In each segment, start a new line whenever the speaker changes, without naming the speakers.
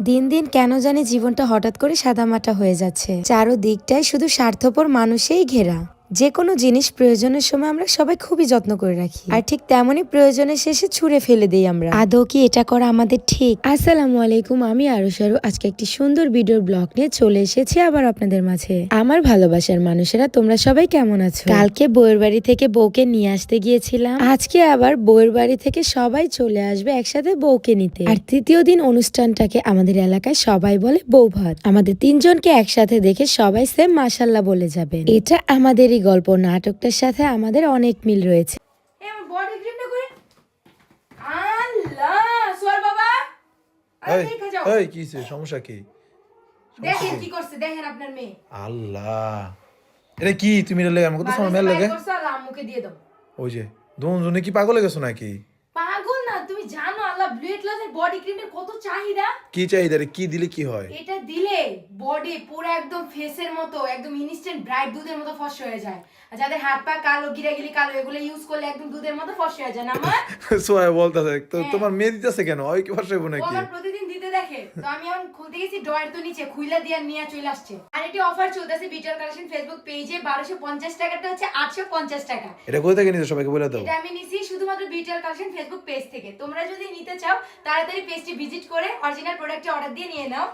দিন দিন কেন জানি জীবনটা হঠাৎ করে সাদামাটা হয়ে যাচ্ছে। চারদিকটাই শুধু স্বার্থপর মানুষেই ঘেরা। যে কোনো জিনিস প্রয়োজনের সময় আমরা সবাই খুবই যত্ন করে রাখি, আর ঠিক তেমনই প্রয়োজনের শেষে ছুঁড়ে ফেলে দিই আমরা। আদৌ কি এটা করা আমাদের ঠিক? আসসালামু আলাইকুম, আমি আরুশারু। আজকে একটি সুন্দর ভিডিওর ব্লগ নিয়ে চলে এসেছি আবার আপনাদের মাঝে। আমার ভালোবাসার মানুষেরা, তোমরা সবাই কেমন আছো? কালকে বউয়ের বাড়ি থেকে বউকে নিয়ে আসতে গিয়েছিলাম, আজকে আবার বউয়ের বাড়ি থেকে সবাই চলে আসবে একসাথে বউকে নিতে। আর তৃতীয় দিন অনুষ্ঠানটাকে আমাদের এলাকায় সবাই বলে বউ ভাত। আমাদের তিনজনকে একসাথে দেখে সবাই সেম মাশাল্লাহ বলে যাবেন। এটা আমাদেরই গল্প। নাটকটার সাথে আমাদের অনেক মিল রয়েছে।
সমস্যা কি?
দেখেন কি করছে, দেখেন আপনার মেয়ে।
আল্লাহ, এটা কি তুমি আমার কত সময় মেল লাগে?
আম্মুকে দিয়ে দাও।
ওই যে দুজনে কি পাগল হয়ে গেছো নাকি?
পাগল না, তুমি জানো আল্লাহ ব্লু এটলাসের বডি ক্রিমের কত চাহিদা।
কি চাহিদা রে? কি দিলে কি হয়?
এটা দিলে বডি পুরো একদম ফেসের মতো একদম ইনস্ট্যান্ট ব্রাইট দুধের মতো ফর্সা হয়ে যায়। আর যাদের হাত পা কালো গিরাগিলি কালো, এগুলো ইউজ করলে একদম দুধের মতো ফর্সা হয়ে যায় না মা?
সোয়া বলতাছে তো তোমার মেয়ে দিতেছে কেন? ওই কি ফর্সা হইব নাকি?
আমার প্রতিদিন দিতে দেখে তো আমি এখন খুলতে গেছি, ড্রয়ার তো নিচে খুইলা দিয়া নিয়ে চলে আসছে। আর এটি অফার চলতেছে বিটার কালেকশন ফেসবুক পেজে। 1250 টাকাটা হচ্ছে 850 টাকা।
এটা কোথা থেকে নিছো সবাইকে বলে দাও।
এটা আমি নিছি শুধুমাত্র বিটার কালেকশন ফেসবুক পেজ থেকে। তোমরা যদি নিতে চাও তাড়াতাড়ি পেজটি ভিজিট করে অরিজিনাল প্রোডাক্টে অর্ডার দিয়ে নিয়ে নাও।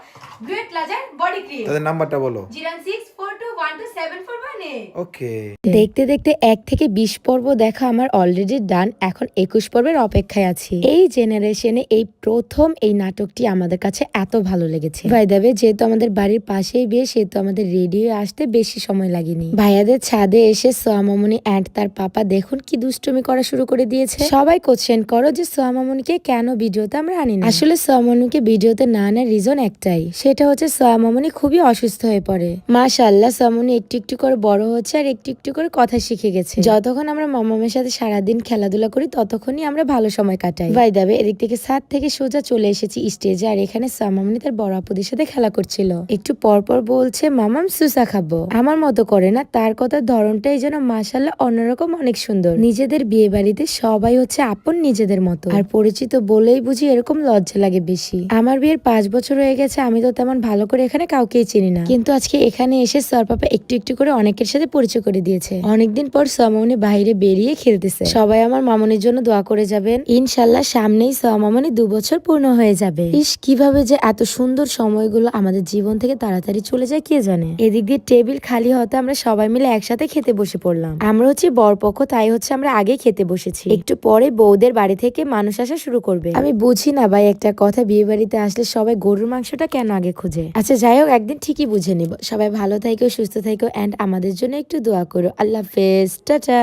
ব্লু এটলাসের বডি ক্রিম।
তাদের নাম্বারটা বলো।
0642127418।
ওকে।
দেখতে দেখতে 1 থেকে 20 পর্ব দেখা আমার অলরেডি ডান। এখন 21 পর্বের অপেক্ষায় আছি। এই জেনারেশনে এই প্রথম এই নাটকটি আমাদের কাছে এত ভালো লেগেছে। বাই দ্য ওয়ে, যেহেতু আমাদের বাড়ির পাশেই বিয়ে, সেহেতু আমাদের রেডি হয়ে আসতে বেশি সময় লাগেনি। ভাইয়াদের ছাদে এসে সোয়া মামুনি এন্ড তার পাপা দেখুন কি দুষ্টুমি করা শুরু করে দিয়েছে। সবাই কোশ্চেন করো যে সোয়া মামুনিকে কেন ভিডিওতে আমরা আনি না। আসলে সোয়া মামুনিকে ভিডিওতে না আনার রিজন একটাই, সেটা হচ্ছে সোয়া মামুনি খুবই অসুস্থ হয়ে পড়ে। মাশাআল্লাহ, সোয়া মামুনি একটু একটু করে বড় হচ্ছে আর একটু একটু করে কথা শিখে গেছে। যতক্ষণ আমরা মামামের সাথে সারাদিন খেলাধুলা করি ততক্ষণই আমরা ভালো সময় কাটাই। বাই দ্য ওয়ে, এদিক থেকে ছাদ থেকে সোজা চলে এসেছি স্টেজে, আর এখানে সোয়া মামুনি তার বড় আপুদের সাথে খেলা করছিল। একটু পরপর বলছে মামাম সুসা খাবো। আমার মতো করে না, তার কথার ধরনটাই যেন মাশাআল্লাহ অন্যরকম, অনেক সুন্দর। নিজেদের বিয়ে বাড়িতে সবাই হচ্ছে আপন নিজেদের মতো, আর পরিচিত বলেই বুঝি এরকম লজ্জা লাগে বেশি। আমার বিয়ের 5 বছর হয়ে গেছে, আমি তো তেমন ভালো করে এখানে কাউকেই চিনি না, কিন্তু আজকে এখানে এসে সর পাপা একটু একটু করে অনেকের সাথে পরিচয় করে দিয়েছে। অনেকদিন পর সোয়া মামুনি বাইরে বেরিয়ে খেলতেছে। সবাই আমার মামুনির জন্য দোয়া করে যাবেন। ইনশাল্লাহ সামনেই সোয়া মামুনি 2 বছর পূর্ণ হয়ে যাবে। ইস, কিভাবে যে এত সুন্দর সময়গুলো আমাদের জীবন থেকে তাড়াতাড়ি চলে যায় কে জানে। এদিক দিয়ে টেবিল খালি হতে আমরা সবাই মিলে একসাথে খেতে বসে পড়লাম। আমরা হচ্ছে বরপক্ষ, তাই হচ্ছে আমরা আগে খেতে বসেছি। একটু পরে বউদের বাড়ি থেকে মানুষ আসা শুরু করবে। আমি বুঝি না ভাই একটা কথা, বিয়ে বাড়িতে আসলে সবাই গরুর মাংসটা কেন আগে খুঁজে। আচ্ছা যাই হোক, একদিন ঠিকই বুঝে নিব। সবাই ভালো থাকো, সুস্থ থাকো, এন্ড আমাদের জন্য একটু দোয়া করো। আল্লাহ হাফেজ, টাটা।